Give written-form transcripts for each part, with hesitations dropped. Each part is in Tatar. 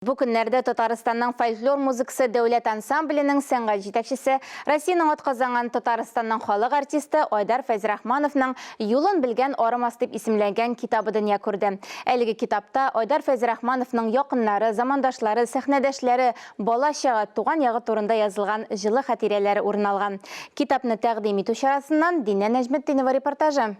Бу көннәрдә Татарстанның фольклор музыкасы дәүләт ансамбленең сәнгать җитәкчесе, Россиянең атказанган Татарстанның халык артисты Айдар Фәйзрахмановның «Юлын белгән арымас» дип исемләнгән китабы дөнья күрде. Әлеге китапта Айдар Фәйзрахмановның якыннары, замандашлары, сәхнәдәшләре, бала-чага, туган ягы турында язылган җылы хатирәләре урын алган. Китапны тәкъдим итү чарасыннан Динә Нәҗметдинова репортажы.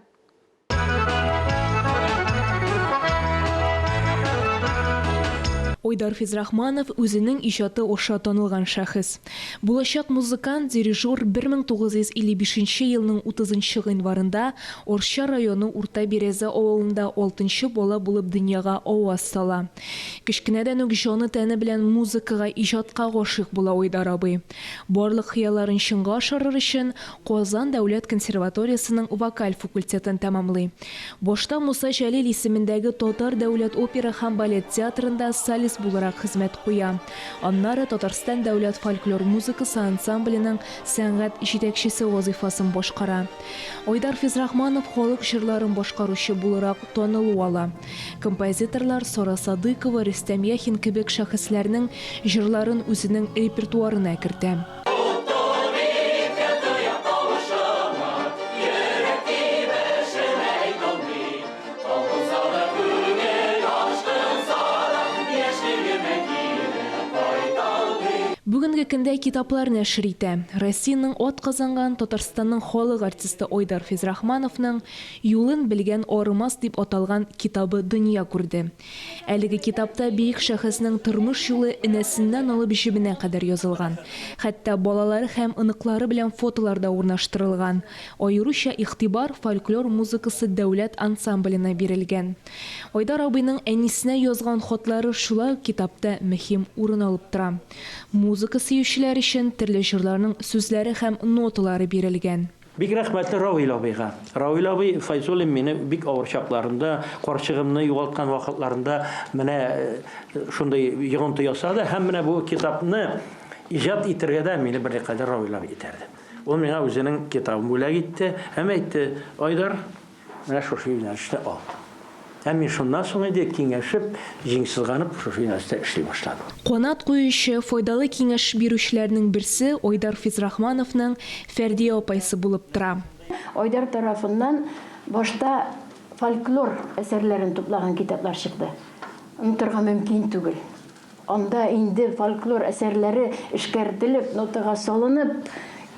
Айдар Фәйзрахманов үзенең иҗаты аша танылган шәхес. Булачак музыкант, дирижер 1955 елның 30 гыйнварында Орча районы Урта Березе авылында 6-нчы бала булып дөньяга аваз сала. Кечкенәдән үк җаны тәне белән музыкага, иҗатка гашыйк була Айдар абый. Барлык хыялларын чынга ашырыр өчен Казан дәүләт консерваториясының вокаль факультетын тәмамлый. Башта Муса Җәлил исемендәге Татар дәүләт опера һәм балет театрында солист буларак хезмәт куя. Аннары Татарстан дәүләт фольклор музыкасы ансамбленең сәнгать җитәкчесе вазифасын башкара. Айдар Фәйзрахманов халык җырларын башкаручы буларак танылу ала. Композиторлар Сара Садыкова, Рөстәм Яхин кебек шәхесләрнең җырларын үзенең репертуарына кертә. Бүгенге көндә китаплар нәшер итә. Россиянең атказанган Татарстанның халык артисты Айдар Фәйзрахмановның «Юлын белгән арымас» дип аталган китабы дөнья күрде. Әлеге китапта бөек шәхеснең тормыш юлы энәсеннән алып җибенә кадәр язылган. Хәтта балалары һәм оныклары белән фотолар да урнаштырылган. Аеруча игътибар фольклор музыкасы дәүләт ансамбленә бирелгән. Айдар абыйның әнисенә язган хатлары шулай китапта мөһим урын алып тора. Музыка сөючеләр өчен төрле җырларның сүзләре һәм ноталары бирелгән. Бик рәхмәтле Равил абыйга. Равил абый Файзуллин мине бик авыр чакларында, карчыгымны югалткан вакытларында менә шундый йогынты ясады һәм менә бу китапны иҗат итәргә дә мине беркадәр Равил абый итерде. Ул миңа үзенең китабын бүләк итте һәм әйтте: "Айдар, менә шушы юнәлештә ал." Һәм мин шуннан соң инде киңәшеп, җиңсезганып шушы юнәлештә эшли башладым. Канат куючы, файдалы киңәш бирүчеләрнең берсе Айдар Фәйзрахмановның Фәрдия апайсы булып тора. Айдар тарафыннан башта фольклор әсәрләрен туплаган китаплар чыкты. Онытырга мөмкин түгел. Анда инде фольклор әсәрләре эшкәртелеп, нотага салынып,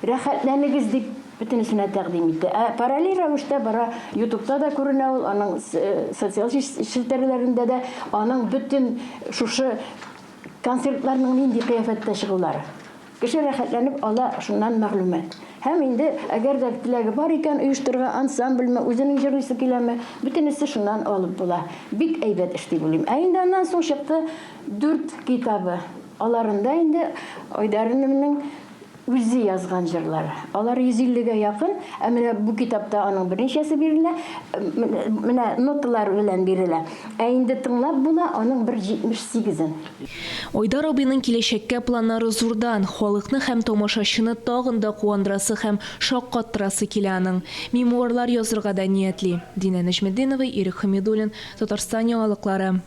рәхәтләнегез дип бөтенесенә тәкъдим итте. Параллель рәвештә бара YouTube'та да күренә ул, аның социаль челтәрләрендә дә аның бөтен шушы концертларның нинди кыяфәттә чыгулары. Кеше рәхәтләнеп ала шуннан мәгълүмат. Һәм инде әгәр дә теләге бар икән оештырга ансамбльме, үзенең җырлыйсы киләме, бөтенесе шуннан алып була. Бик әйбәт эш дип уйлыйм. Инде аннан соң чыкты 4 китабы. Аларында инде Айдарның үзе язган җырлар. Алар 150-гә якын, менә бу китапта аның беренчәсе бирелә, менә ноталар белән бирелә. Инде тыңлап була аның 178-ен. Айдар абыйның киләчәккә планнары зурдан, халыкны һәм тамашачыны тагын да куандырасы һәм шаккаттырасы килә аның. Мемуарлар язырга да ниятли. Динә Нәҗметдинова, Ирек Хәмидуллин, Татарстан яңалыклары.